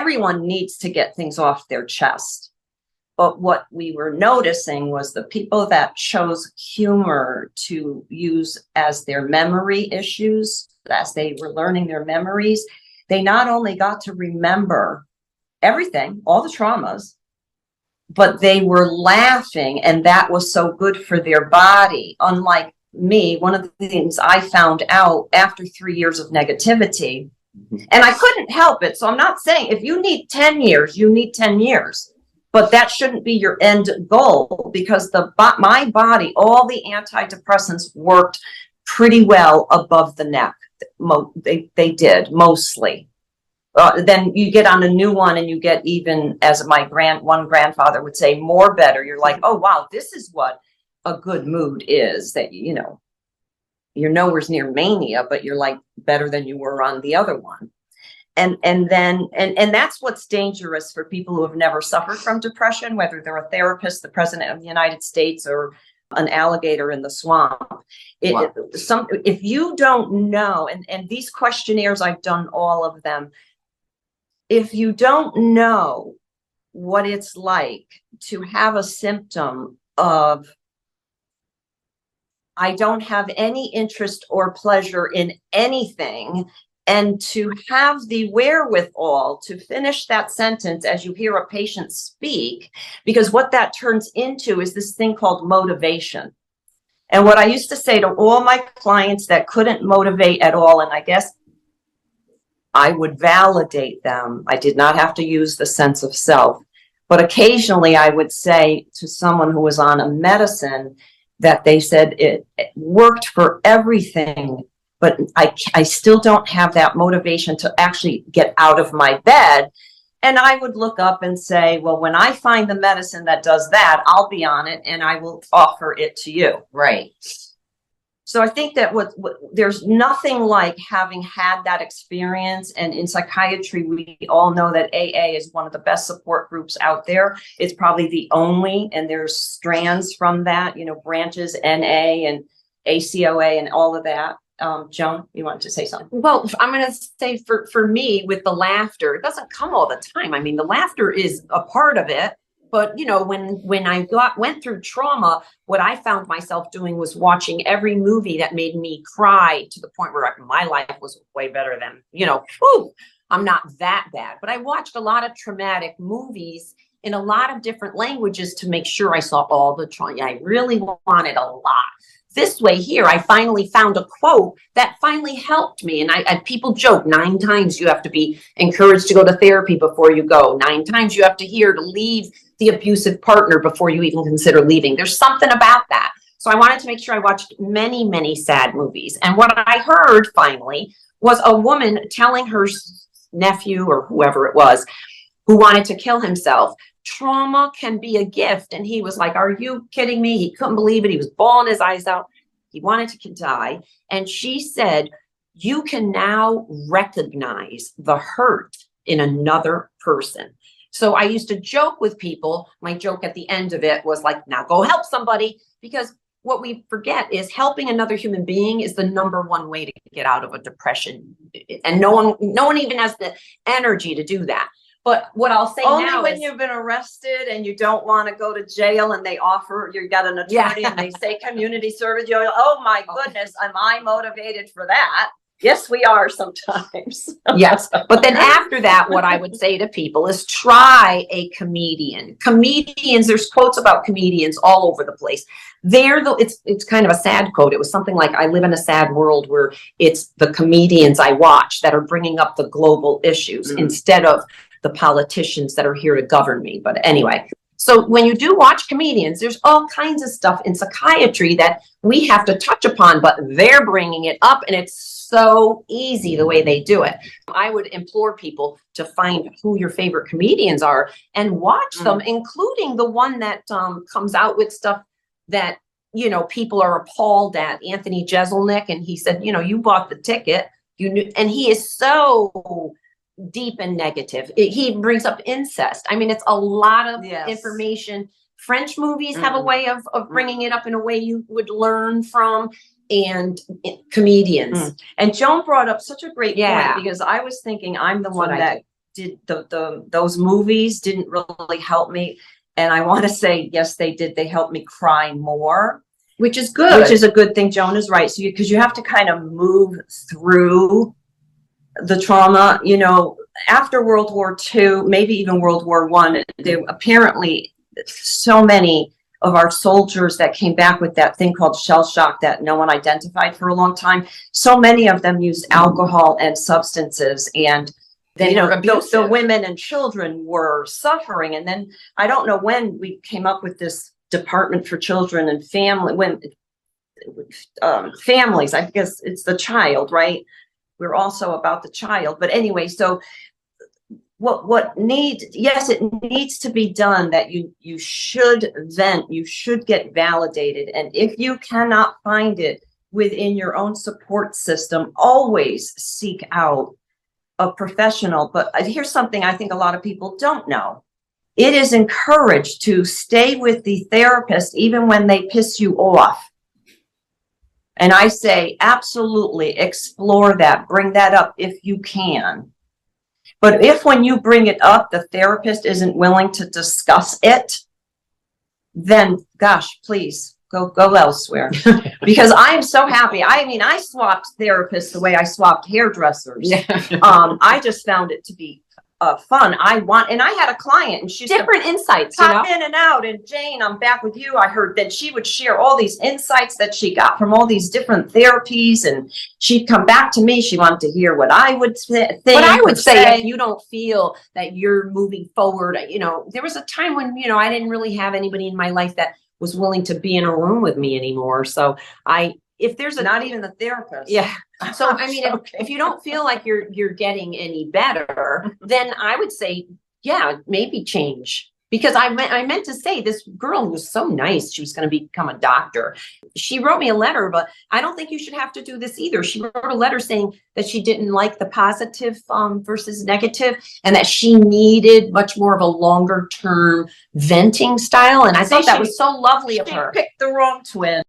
everyone needs to get things off their chest. But what we were noticing was the people that chose humor to use as their memory issues, as they were learning their memories, they not only got to remember everything, all the traumas, but they were laughing, and that was so good for their body. Unlike me, one of the things I found out after 3 years of negativity, and I couldn't help it. So I'm not saying if you need 10 years, you need 10 years, but that shouldn't be your end goal, because my body, all the antidepressants worked pretty well above the neck. They did mostly. Then you get on a new one and you get, even as my one grandfather would say, more better. You're like, oh, wow, this is what a good mood is, that, you know, you're nowhere near mania, but you're like better than you were on the other one. And that's what's dangerous for people who have never suffered from depression, whether they're a therapist, the president of the United States, or an alligator in the swamp. Wow. If you don't know, and these questionnaires, I've done all of them. If you don't know what it's like to have a symptom of, I don't have any interest or pleasure in anything, and to have the wherewithal to finish that sentence as you hear a patient speak, because what that turns into is this thing called motivation. And what I used to say to all my clients that couldn't motivate at all, and I guess I would validate them. I did not have to use the sense of self, but occasionally I would say to someone who was on a medicine that they said it worked for everything, but I still don't have that motivation to actually get out of my bed. And I would look up and say, well, when I find the medicine that does that, I'll be on it and I will offer it to you. Right. So I think that there's nothing like having had that experience. And in psychiatry, we all know that AA is one of the best support groups out there. It's probably the only, and there's strands from that, you know, branches, NA and ACOA and all of that. Joan, you wanted to say something? Well, I'm going to say for me, with the laughter, it doesn't come all the time. I mean, the laughter is a part of it. But, you know, when I went through trauma, what I found myself doing was watching every movie that made me cry, to the point where my life was way better than, you know, whew, I'm not that bad. But I watched a lot of traumatic movies in a lot of different languages to make sure I saw all the trauma. I really wanted a lot. This way here, I finally found a quote that finally helped me. And people joke, 9 times you have to be encouraged to go to therapy before you go. 9 times you have to hear to leave the abusive partner before you even consider leaving. There's something about that. So I wanted to make sure I watched many, many sad movies. And what I heard finally was a woman telling her nephew or whoever it was who wanted to kill himself, trauma can be a gift. And he was like, are you kidding me? He couldn't believe it. He was bawling his eyes out. He wanted to die. And she said, you can now recognize the hurt in another person. So I used to joke with people. My joke at the end of it was like, now go help somebody, because what we forget is helping another human being is the #1 way to get out of a depression. And no one even has the energy to do that. But what I'll say only now when is, you've been arrested and you don't want to go to jail and they offer, you got an attorney and they say community service, you're like, oh my goodness, am I motivated for that? Yes, we are sometimes. Yes. But then after that, what I would say to people is try a comedian. Comedians, there's quotes about comedians all over the place. It's kind of a sad quote. It was something like, I live in a sad world where it's the comedians I watch that are bringing up the global issues instead of the politicians that are here to govern me. But anyway, so when you do watch comedians, there's all kinds of stuff in psychiatry that we have to touch upon, but they're bringing it up, and it's so easy the way they do it. I would implore people to find who your favorite comedians are and watch them, including the one that comes out with stuff that, you know, people are appalled at. Anthony Jeselnik, and he said, you know, you bought the ticket, you knew, and he is so deep and negative. He brings up incest. I mean, it's a lot of information. French movies have a way of bringing it up in a way you would learn from, and comedians. And Joan brought up such a great point, because I was thinking I'm the one that those movies didn't really help me. And I want to say, yes, they did. They helped me cry more. Which is good. Which is a good thing. Joan is right. So because you have to kind of move through the trauma, you know, after World War II, maybe even World War I, there apparently so many of our soldiers that came back with that thing called shell shock that no one identified for a long time. So many of them used alcohol and substances, and then, you know, the women and children were suffering. And then I don't know when we came up with this Department for Children and families. I guess it's the child, right? We're also about the child. But anyway, so yes, it needs to be done, that you should vent, you should get validated. And if you cannot find it within your own support system, always seek out a professional. But here's something I think a lot of people don't know. It is encouraged to stay with the therapist even when they piss you off. And I say, absolutely explore that, bring that up if you can. But if when you bring it up, the therapist isn't willing to discuss it, then gosh, please go elsewhere. Because I'm so happy. I mean, I swapped therapists the way I swapped hairdressers. Yeah. I just found it to be fun. And I had a client, and she's different insights, pop in and out. And Jane, I'm back with you. I heard that she would share all these insights that she got from all these different therapies, and she'd come back to me. She wanted to hear what I would think. But I would say, if you don't feel that you're moving forward, you know, there was a time when, you know, I didn't really have anybody in my life that was willing to be in a room with me anymore. So if there's not even the therapist. Yeah. So, I mean, if you don't feel like you're getting any better, then I would say, yeah, maybe change. Because I meant to say, this girl who was so nice, she was going to become a doctor. She wrote me a letter, but I don't think you should have to do this either. She wrote a letter saying that she didn't like the positive versus negative, and that she needed much more of a longer term venting style. And I thought that was so lovely of her. She picked the wrong twin.